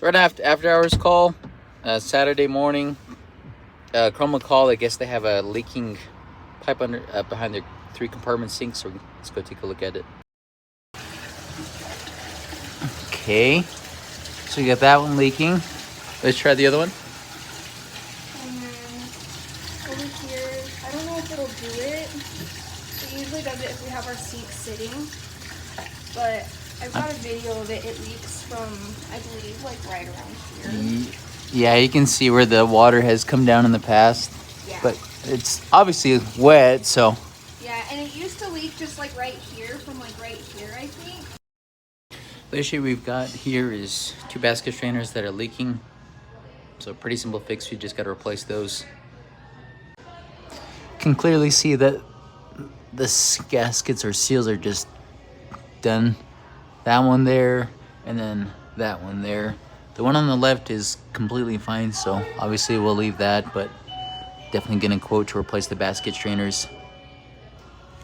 right after hours call, Saturday morning. Crumbl call. I guess they have a leaking pipe under behind their 3-compartment sink. So let's go take a look at it. Okay, so you got that one leaking. Let's try the other one. And then over here, I don't know if it'll do it. It usually does it if we have our sink sitting, but I've got a video of it. It leaks from, I believe, like right around here. Yeah, you can see where the water has come down in the past. Yeah. But it's obviously wet, so. Yeah, and it used to leak just like right here, from like right here, I think. The issue we've got here is 2 basket strainers that are leaking. So pretty simple fix, we just got to replace those. Can clearly see that the gaskets or seals are just done. That one there, and then that one there. The one on the left is completely fine, so obviously we'll leave that, but definitely getting a quote to replace the basket strainers.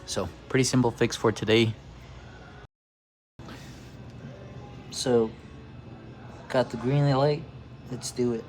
So pretty simple fix for today. So got the green light, let's do it.